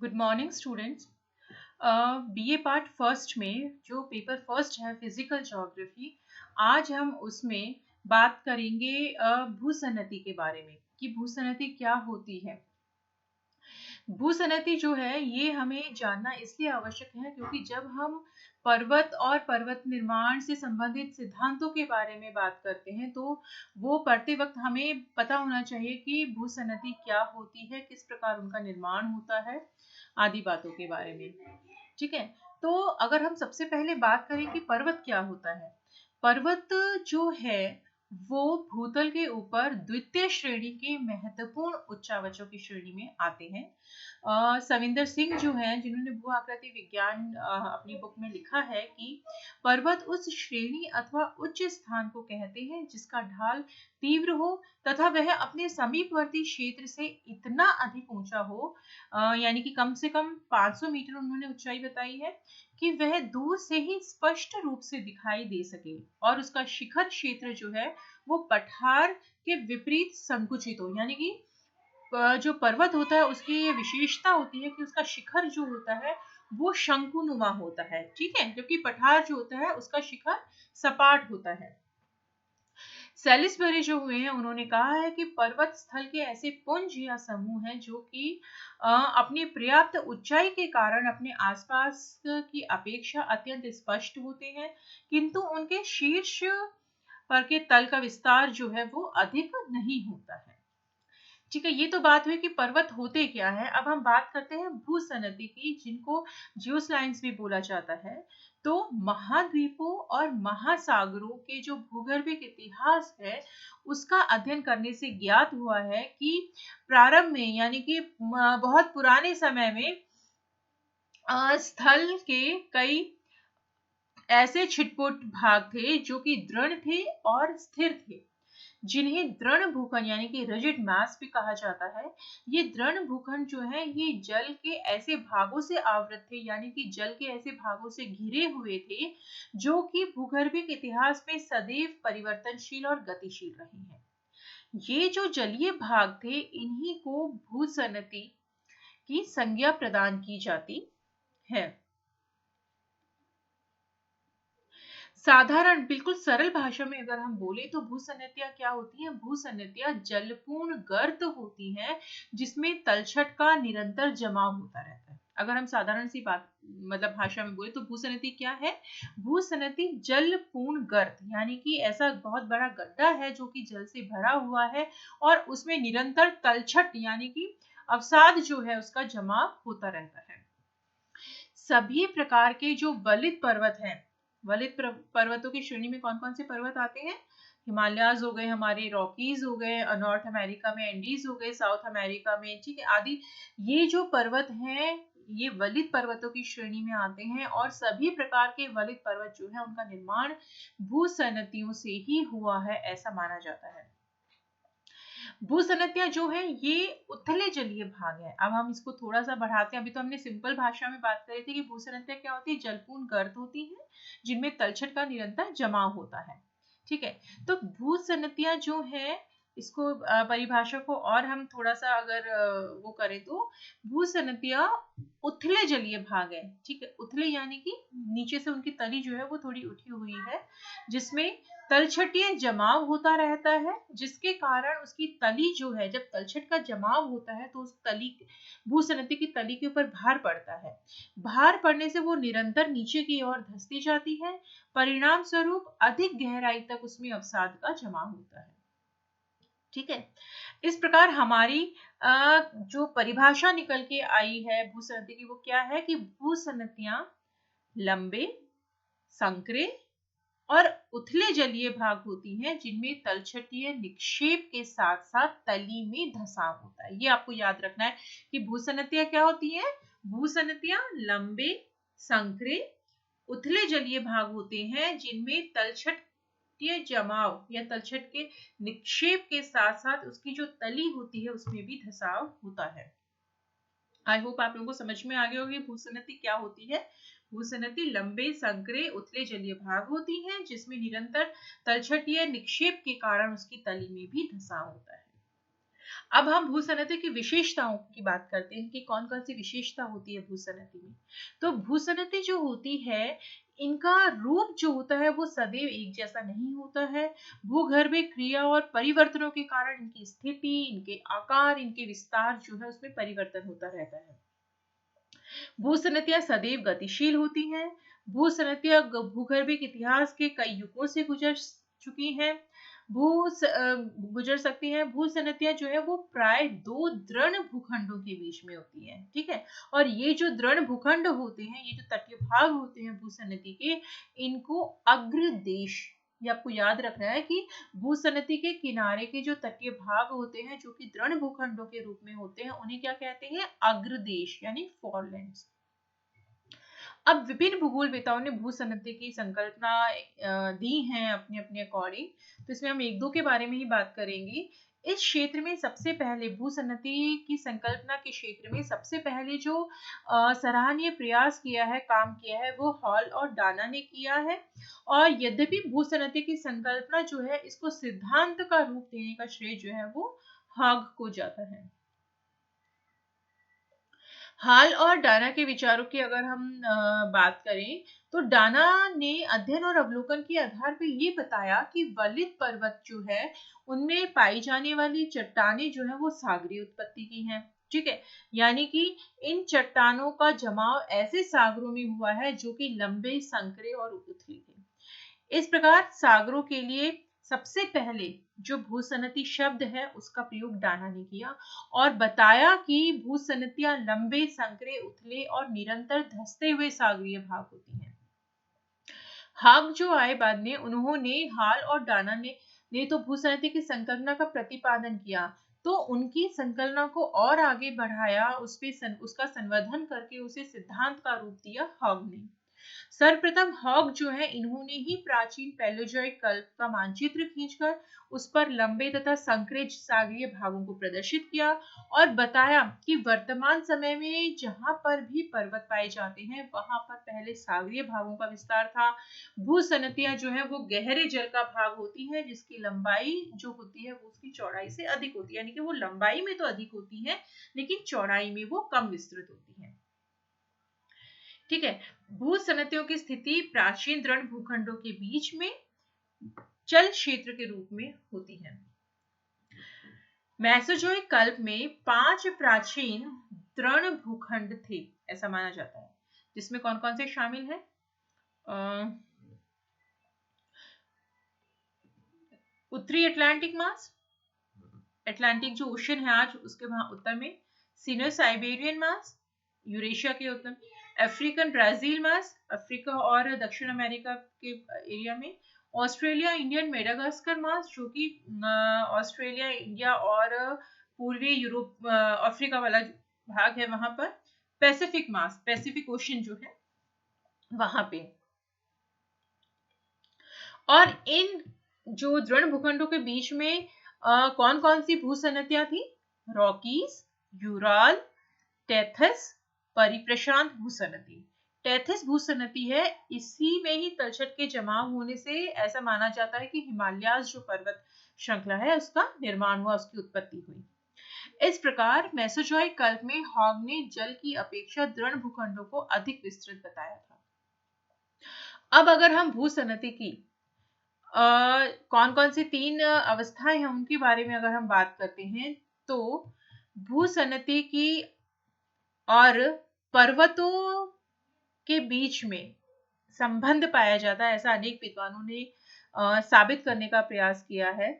Good morning students. BA part first में जो paper first है फिजिकल ज्योग्राफी, आज हम उसमें बात करेंगे भूसन्नति के बारे में कि भूसन्नति क्या होती है। भूसन्नति जो है ये हमें जानना इसलिए आवश्यक है क्योंकि जब हम पर्वत और पर्वत निर्माण से संबंधित सिद्धांतों के बारे में बात करते हैं तो वो पढ़ते वक्त हमें पता होना चाहिए कि भूसन्नति क्या होती है, किस प्रकार उनका निर्माण होता है, आदि बातों के बारे में। ठीक है। तो अगर हम सबसे पहले बात करें कि पर्वत क्या होता है, पर्वत जो है वो भूतल के ऊपर द्वितीय श्रेणी के महत्वपूर्ण उच्चावचों की श्रेणी में आते हैं। सविंदर सिंह जो हैं जिन्होंने भू आकृति विज्ञान अपनी बुक में लिखा है कि पर्वत उस श्रेणी अथवा उच्च स्थान को कहते हैं जिसका ढाल तीव्र हो तथा वह अपने समीपवर्ती क्षेत्र से इतना अधिक ऊंचा हो, यानी कि कम से कम 500 मीटर उन्होंने ऊंचाई बताई है, कि वह दूर से ही स्पष्ट रूप से दिखाई दे सके और उसका शिखर क्षेत्र जो है वो पठार के विपरीत संकुचित हो। यानी कि जो पर्वत होता है उसकी ये विशेषता होती है कि उसका शिखर जो होता है वो शंकुनुमा होता है, ठीक है, जबकि पठार जो होता है उसका शिखर सपाट होता है। सेलिसबरी जो हुए हैं उन्होंने कहा है कि पर्वत स्थल के ऐसे पुंज या समूह हैं जो कि अपनी पर्याप्त ऊंचाई के कारण अपने आसपास की अपेक्षा अत्यंत स्पष्ट होते हैं, किंतु उनके शीर्ष पर के तल का विस्तार जो है वो अधिक नहीं होता है। ठीक है, ये तो बात हुई कि पर्वत होते क्या है। अब हम बात करते हैं भूसन्नति की, जिनको जियोस्लाइंस भी बोला जाता है। तो महाद्वीपों और महासागरों के जो भूगर्भिक इतिहास है उसका अध्ययन करने से ज्ञात हुआ है कि प्रारंभ में, यानी कि बहुत पुराने समय में स्थल के कई ऐसे छिटपुट भाग थे जो कि दृढ़ थे और स्थिर थे, जिन्हें दृढ़ भूखंड यानी कि रिजिड मास भी कहा जाता है। ये दृढ़ भूखंड जो है ये जल के ऐसे भागों से आवृत थे, यानी कि जल के ऐसे भागों से घिरे हुए थे जो कि भूगर्भिक इतिहास में सदैव परिवर्तनशील और गतिशील रहे हैं। ये जो जलीय भाग थे इन्हीं को भूसन्नति की संज्ञा प्रदान की जाती है। साधारण बिल्कुल सरल भाषा में अगर हम बोले तो भूसन्नतियां क्या होती हैं? भूसन्नतियां जलपूर्ण गर्त होती हैं जिसमें तलछट का निरंतर जमाव होता रहता है। अगर हम साधारण सी बात मतलब भाषा में बोले तो भूसन्नति क्या है? भूसन्नति जलपूर्ण गर्त, यानी कि ऐसा बहुत बड़ा गड्ढा है जो कि जल से भरा हुआ है और उसमें निरंतर तलछट यानी कि अवसाद जो है उसका जमाव होता रहता है। सभी प्रकार के जो वलित पर्वत हैं, वलित पर्वतों की श्रेणी में कौन कौन से पर्वत आते हैं? हिमालयाज हो गए, हमारे रॉकीज हो गए, नॉर्थ अमेरिका में एंडीज हो गए, साउथ अमेरिका में, ठीक है, आदि। ये जो पर्वत हैं ये वलित पर्वतों की श्रेणी में आते हैं और सभी प्रकार के वलित पर्वत जो है उनका निर्माण भूसन्नतियों से ही हुआ है, ऐसा माना जाता है। भूसन्नतियां जो है ये उथले जलीय भाग है। अब हम इसको थोड़ा सा बढ़ाते हैं। अभी तो हमने सिंपल भाषा में बात करी थी कि भूसन्नतियां क्या होती है, जलपूर्ण गर्त होती है जिनमें तलछट का निरंतर जमाव होता है। ठीक है, तो भूसन्नतियां जो है इसको परिभाषा को और हम थोड़ा सा अगर वो करें तो भूसन्नतियां उथले जलीय भाग है। ठीक है, उथले यानी कि नीचे से उनकी तली जो है वो थोड़ी उठी हुई है जिसमें तलछटीय जमाव होता रहता है, जिसके कारण उसकी तली जो है, जब तलछट का जमाव होता है तो उस तली भूसन्नति की तली के ऊपर भार पड़ता है। भार पड़ने से वो निरंतर नीचे की ओर धंसती जाती है, परिणाम स्वरूप अधिक गहराई तक उसमें अवसाद का जमाव होता है। ठीक है, इस प्रकार हमारी जो परिभाषा निकल के आई है भूसन्नति की वो क्या है कि भूसन्नतियां लंबे, संकरे और उथले जलीय भाग होती हैं जिनमें तलछटीय निक्षेप के साथ साथ तली में धंसाव होता है। ये आपको याद रखना है कि भूसन्नतियां क्या होती हैं? भूसन्नतियां लंबे, संकरे, उथले जलीय भाग होते हैं जिनमें तलछटीय जमाव या तलछट के निक्षेप के साथ साथ उसकी जो तली होती है उसमें भी धंसाव होता है। आई होप आप लोगों को समझ में आ गया होगी भूसन्नति क्या होती है। भूसन्नति लंबे, संकरे, उथले जलीय भाग होती हैं जिसमें निरंतर तलछटीय निक्षेप के कारण उसकी तली में भी धंसाव होता है। अब हम भूसनती की विशेषताओं की बात करते हैं कि कौन कौन सी विशेषता होती है भूसनती में। तो भूसनती जो होती है, इनका रूप जो होता है वो सदैव एक जैसा नहीं होता है। भूगर्भीय क्रिया और परिवर्तनों के कारण इनकी स्थिति, इनके आकार, इनके विस्तार जो है उसमें परिवर्तन होता रहता है। भूसनतियां सदैव गतिशील होती हैं। भूसनतियां भूगर्भिक इतिहास के कई युगों से गुजर चुकी हैं, भू गुजर सकती हैं। भूसनतियां जो है वो प्राय दो दृढ़ भूखंडों के बीच में होती हैं, ठीक है। और ये जो दृढ़ भूखंड होते हैं, ये जो तटीय भाग होते हैं भूसनती के, इनको अग्रदेश, ये आपको याद रखना है कि भूसनती के किनारे के जो तटीय भाग होते हैं जो कि दृढ़ भूखंडों के रूप में होते हैं, उन्हें क्या कहते हैं? अग्रदेश यानी फॉरलैंड्स। अब विभिन्न भूगोलवेताओं ने भूसनती की संकल्पना दी हैं अपने अपने अकॉर्डिंग। तो इसमें हम एक दो के बारे में ही बात करेंगे। इस क्षेत्र में सबसे पहले भूसनती की संकल्पना के क्षेत्र में सबसे पहले जो सराहनीय प्रयास किया है, काम किया है, वो हॉल और डाना ने किया है। और यद्यपि भूसनती की संकल्पना जो है, इसको सिद्धांत का रूप देने का श्रेय जो है वो हॉग को जाता है। हाल और डाना के विचारों की अगर हम बात करें, तो डाना ने अध्ययन और अवलोकन के आधार पर ये बताया कि वलित पर्वत जो है, उनमें पाई जाने वाली चट्टानें जो है वो सागरीय उत्पत्ति की हैं, ठीक है। यानी कि इन चट्टानों का जमाव ऐसे सागरों में हुआ है जो कि लंबे, संकरे और उथले थे। इस प्रकार सागरों के लिए सबसे पहले जो भूसनती शब्द है उसका प्रयोग डाना ने किया और बताया कि भूसनतियां लंबे, संकरे, उथले और निरंतर धंसते हुए सागरीय भाग होती हैं। हाग जो आए बाद में, उन्होंने हाल और डाना ने तो भूसनती की संकल्पना का प्रतिपादन किया, तो उनकी संकल्पना को और आगे बढ़ाया, उसका संवर्धन करके उसे सिद्धांत का रूप दिया हॉग ने। सर्वप्रथम हॉग जो है, इन्होंने ही प्राचीन पैलेयोजोइक कल्प का मानचित्र खींचकर उस पर लंबे तथा संकरे सागरीय भागों को प्रदर्शित किया और बताया कि वर्तमान समय में जहां पर भी पर्वत पाए जाते हैं, वहां पर पहले सागरीय भागों का विस्तार था। भूसनतियां जो है वो गहरे जल का भाग होती है, जिसकी लंबाई जो होती है वो उसकी चौड़ाई से अधिक होती है, यानी कि वो लंबाई में तो अधिक होती है लेकिन चौड़ाई में वो कम विस्तृत होती है, ठीक है। भूसनतियों की स्थिति प्राचीन दृढ़ भूखंडों के बीच में जल क्षेत्र के रूप में होती है। मेसोजोइक कल्प में 5 प्राचीन दृढ़ भूखंड थे, ऐसा माना जाता है, जिसमें कौन कौन से शामिल हैं? उत्तरी अटलांटिक मास, अटलांटिक जो ओशन है आज, उसके वहां उत्तर में। सीनो साइबेरियन मास, यूरेशिया के उत्तर। अफ्रीकन ब्राजील मास, अफ्रीका और दक्षिण अमेरिका के एरिया में। ऑस्ट्रेलिया इंडियन मेडागास्कर मास, जो कि ऑस्ट्रेलिया, इंडिया और पूर्वी यूरोप, अफ्रीका वाला भाग है वहां पर। पैसिफिक मास, पैसिफिक ओशन जो है वहां पे। और इन जो दृढ़ भूखंडों के बीच में कौन कौन सी भूसनतियां थी? Rockies, Ural, टेथस, परिप्रशांत भूसनती। टेथस भूसनती है, इसी में ही तलछट के जमाव होने से ऐसा माना जाता है कि हिमालयाज जो पर्वत श्रृंखला है उसका निर्माण हुआ, उसकी उत्पत्ति हुई। इस प्रकार मेसोजोइक कल्प में हॉग ने जल की अपेक्षा दृढ़ भूखंडों को अधिक विस्तृत बताया था। अब अगर हम भूसनती की कौन कौन सी 3 अवस्थाएं हैं उनके बारे में अगर हम बात करते हैं, तो भूसनती की और पर्वतों के बीच में संबंध पाया जाता है, ऐसा अनेक विद्वानों ने साबित करने का प्रयास किया है।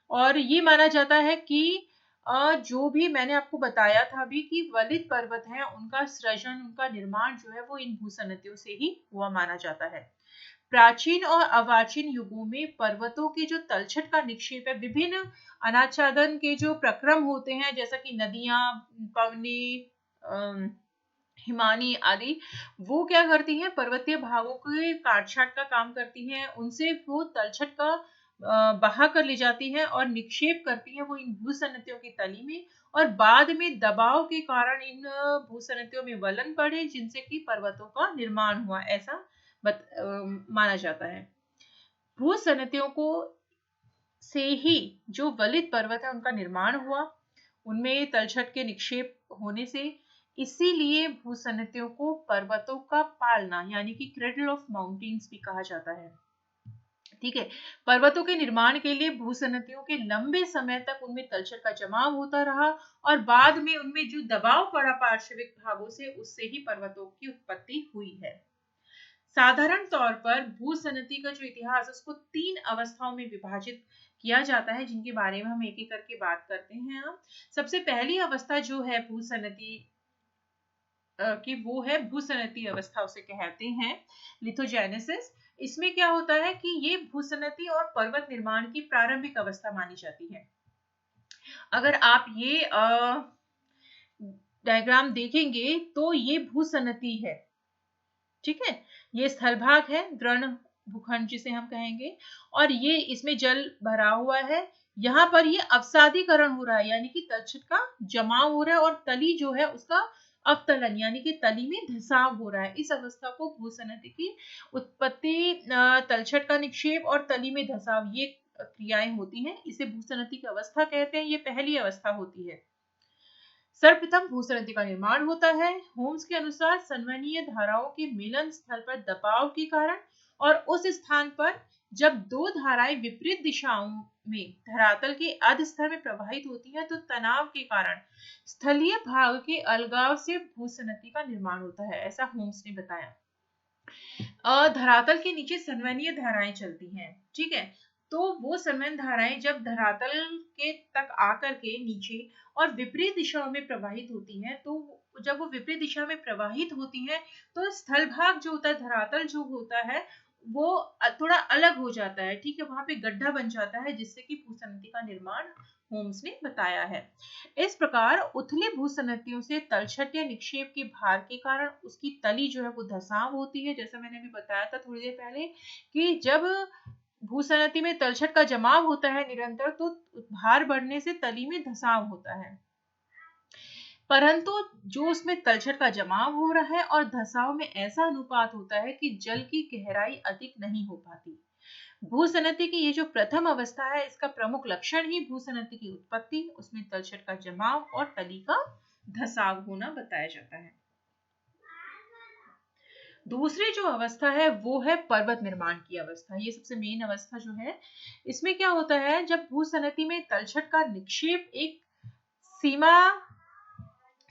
और ये माना जाता है कि जो भी मैंने आपको बताया था अभी कि वलित पर्वत है, उनका सृजन, उनका निर्माण जो है वो इन भूसनतियों से ही हुआ माना जाता है। प्राचीन और अर्वाचीन युगों में पर्वतों के जो तलछट का निक्षेप है, विभिन्न अनाच्छादन के जो प्रक्रम होते हैं, जैसा कि नदियां, पवनी, हिमानी आदि, वो क्या करती हैं? पर्वतीय भागों के काटछाट का काम करती हैं, उनसे वो तलछट का बहा कर ले जाती हैं और निक्षेप करती हैं वो इन भूसनतियों की तली में, और बाद में दबाव के कारण इन भूसनतियों में वलन पड़े, जिनसे कि पर्वतों का निर्माण हुआ, ऐसा माना जाता है। भूसनतियों को से ही जो वलित पर्वत है उनका निर्माण हुआ। उनमें तलछट के निक्षेप होने से, इसीलिए भूसन्नतियों को पर्वतों का पालना यानी कि क्रेडल ऑफ माउंटेन्स भी कहा जाता है। ठीक है, पर्वतों के निर्माण के लिए भूसन्नतियों के लंबे समय तक उनमें तलछट का जमाव होता रहा और बाद में उनमें जो दबाव पड़ा पार्श्विक भागों से, उससे ही पर्वतों की उत्पत्ति हुई है। साधारण तौर पर भूसन्नति का जो इतिहास उसको 3 अवस्थाओं में विभाजित किया जाता है, जिनके बारे में हम एक एक करके बात करते हैं। अब सबसे पहली अवस्था जो है भूसन्नति कि वो है भूसन्नति अवस्था, उसे कहते हैं लिथोजेनेसिस। इसमें क्या होता है कि ये भूसन्नति और पर्वत निर्माण की प्रारंभिक अवस्था मानी जाती है। अगर आप ये डायग्राम देखेंगे तो ये भूसन्नति है, ठीक है, ये स्थलभाग है, द्रोण भूखंड जिसे हम कहेंगे, और ये इसमें जल भरा हुआ है। यहाँ पर ये अवसादीकरण हो रहा है यानी कि तलछट का जमाव हो रहा है और तली जो है उसका अवतलन यानी कि तली में धसाव हो रहा है। इस अवस्था को भूसन्नति की उत्पत्ति, तलछट का निक्षेप और तली में धसाव, ये क्रियाएं होती हैं, इसे भूसन्नति की अवस्था कहते हैं। ये पहली अवस्था होती है। सर्वप्रथम भूसन्नति का निर्माण होता है। होम्स के अनुसार संवहनीय धाराओं के मिलन स्थल पर दबाव के कारण और उस स्थान पर जब दो धाराएं विपरीत दिशाओं में धरातल के अधस्तर में प्रवाहित होती हैं तो तनाव के कारण स्थलीय भाग के अलगाव से भूसन्नति का निर्माण होता है, ऐसा होम्स ने बताया। धरातल के नीचे संवहनीय धाराएं चलती हैं, ठीक है, तो वो संवहन धाराएं जब धरातल के तक आकर के नीचे और विपरीत दिशाओं में प्रवाहित होती हैं, तो जब वो विपरीत दिशा में प्रवाहित होती हैं तो स्थल भाग जो होता है, धरातल जो होता है, वो थोड़ा अलग हो जाता है, ठीक है, वहां पे गड्ढा बन जाता है, जिससे कि भूसन्नति का निर्माण होम्स ने बताया है। इस प्रकार उथली भूसन्नतियों से तलछट या निक्षेप के भार के कारण उसकी तली जो है वो धसाव होती है। जैसा मैंने अभी बताया था थोड़ी देर पहले कि जब भूसन्नति में तलछट का जमाव होता है निरंतर, तो भार बढ़ने से तली में धसाव होता है, परंतु जो उसमें तलछट का जमाव हो रहा है और धसाव में ऐसा अनुपात होता है कि जल की गहराई अधिक नहीं हो पाती। भूसन्नति की ये जो प्रथम अवस्था है, इसका प्रमुख लक्षण ही भूसन्नति की उत्पत्ति, उसमें तलछट का जमाव और तली का धसाव होना बताया जाता है। दूसरी जो अवस्था है वो है पर्वत निर्माण की अवस्था। ये सबसे मेन अवस्था जो है, इसमें क्या होता है, जब भूसन्नति में तलछट का निक्षेप एक सीमा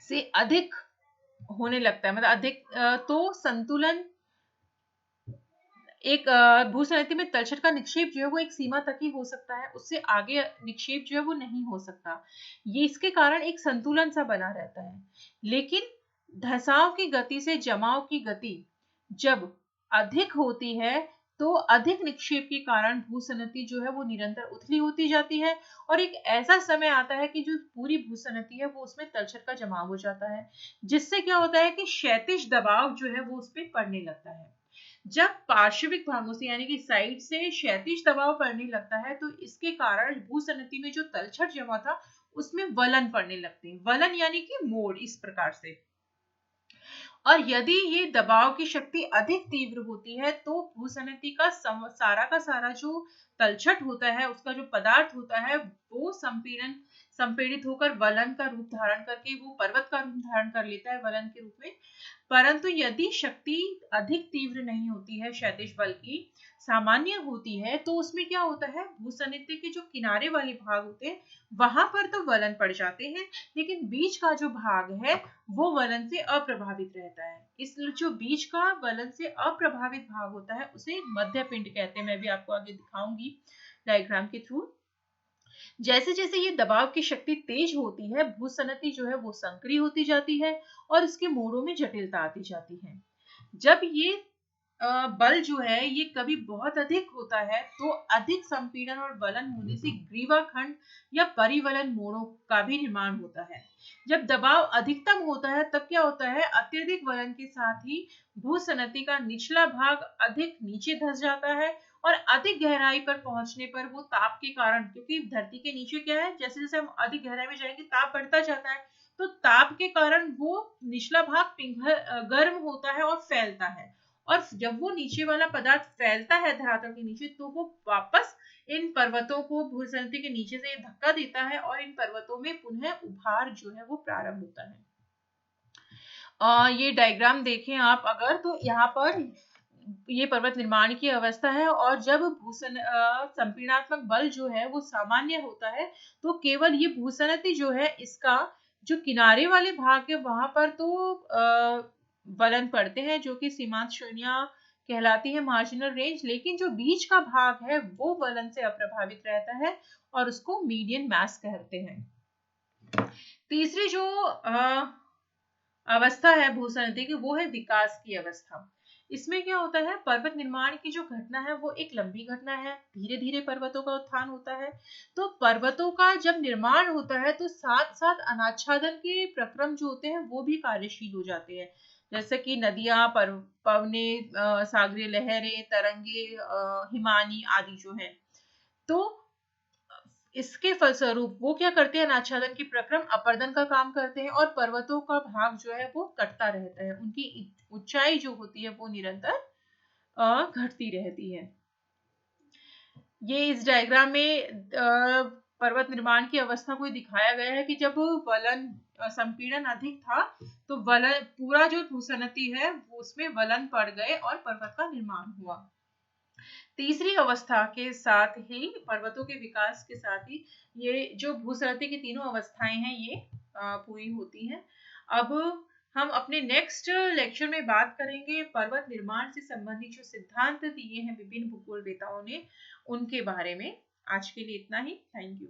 से अधिक होने लगता है, मतलब अधिक, तो संतुलन एक भूसन्नति में तलछट का निक्षेप जो है वो एक सीमा तक ही हो सकता है, उससे आगे निक्षेप जो है वो नहीं हो सकता। ये इसके कारण एक संतुलन सा बना रहता है। लेकिन धसाव की गति से जमाव की गति जब अधिक होती है तो अधिक निक्षेप के कारण भूसन्नति जो है वो निरंतर उथली होती जाती है और एक ऐसा समय आता है कि जो पूरी भूसन्नति है वो उसमें तलछट का जमाव हो जाता है, जिससे क्या होता है कि क्षैतिज दबाव जो है वो उस पर पड़ने लगता है। जब पार्श्विक भागों से यानी कि साइड से क्षैतिज दबाव पड़ने लगता है तो इसके कारण भूसन्नति में जो तलछट जमा था उसमें वलन पड़ने लगते हैं। वलन यानी कि मोड़, इस प्रकार से। और यदि ये दबाव की शक्ति अधिक तीव्र होती है तो भूसन्नति का सारा जो तलछट होता है, उसका जो पदार्थ होता है, वो संपीड़ित होकर वलन का रूप धारण करके वो पर्वत का रूप धारण कर लेता है वलन के रूप में। परंतु यदि शक्ति अधिक तीव्र नहीं होती है, क्षैतिज बल की सामान्य होती है, तो उसमें क्या होता है, भूसन्नति के जो किनारे वाले भाग होते हैं वहां पर तो वलन पड़ जाते हैं, लेकिन बीच का जो भाग है वो वलन से अप्रभावित रहता है। इस जो बीच का वलन से अप्रभावित भाग होता है उसे मध्य पिंड कहते हैं। मैं भी आपको आगे दिखाऊंगी डायग्राम के थ्रू। जैसे जैसे ये दबाव की शक्ति तेज होती है, भूसन्नति जो है वो संकरी होती जाती है और इसके मोड़ों में जटिलता आती जाती है। जब ये बल जो है ये कभी बहुत अधिक होता है तो अधिक संपीड़न और वलन होने से ग्रीवाखंड या परिवलन मोड़ों का भी निर्माण होता है। जब दबाव अधिकतम होता है तब क्या होता है, अत्यधिक वलन के साथ ही भूसन्नति का निचला भाग अधिक नीचे धंस जाता है और अधिक गहराई पर पहुंचने पर वो ताप के कारण, क्योंकि धरती के नीचे क्या है, जैसे जैसे हम अधिक गहराई में जाएंगे ताप बढ़ता जाता है, तो ताप के कारण वो निचला भाग गर्म होता है और फैलता है, और जब वो नीचे वाला पदार्थ फैलता है धरातल के नीचे तो वो वापस इन पर्वतों को भूसंतति के नीचे से धक्का देता है और इन पर्वतों में पुनः उभार जो है वो प्रारंभ होता है। ये डायग्राम देखें आप अगर, तो यहाँ पर ये पर्वत निर्माण की अवस्था है, और जब संपीड़नात्मक बल जो है वो सामान्य होता है तो केवल ये भूसनति जो है इसका जो किनारे वाले भाग है वहां पर तो वलन पड़ते हैं जो कि सीमांत श्रेणियां कहलाती है, मार्जिनल रेंज, लेकिन जो बीच का भाग है वो वलन से अप्रभावित रहता है और उसको मीडियन मास कहते हैं। तीसरी जो अवस्था है भूसंतति की वो है विकास की अवस्था। इसमें क्या होता है, पर्वत निर्माण की जो घटना है वो एक लंबी घटना है, धीरे धीरे पर्वतों का उत्थान होता है। तो पर्वतों का जब निर्माण होता है तो साथ साथ अनाच्छादन के प्रक्रम जो होते हैं वो भी कार्यशील हो जाते हैं, जैसे कि नदियां, पवने, सागरीय लहरें, तरंगे, हिमानी आदि जो है। तो इसके फलस्वरूप वो क्या करते हैं, अनाच्छादन की प्रक्रम अपर्दन का काम करते हैं और पर्वतों का भाग जो है वो कटता रहता है, उनकी ऊंचाई जो होती है वो निरंतर घटती रहती है। ये इस डायग्राम में पर्वत निर्माण की अवस्था को दिखाया गया है कि जब वलन संपीड़न अधिक था तो वलन पूरा जो भूसनति है वो उसमें वलन पड़ गए और पर्वत का निर्माण हुआ। तीसरी अवस्था के साथ ही पर्वतों के विकास के साथ ही ये जो भूसनति की तीनों अवस्थाएं हैं ये पूरी होती हैं। अब हम अपने नेक्स्ट लेक्चर में बात करेंगे पर्वत निर्माण से संबंधित जो सिद्धांत दिए हैं विभिन्न भूगोलवेताओं ने उनके बारे में। आज के लिए इतना ही। Thank you.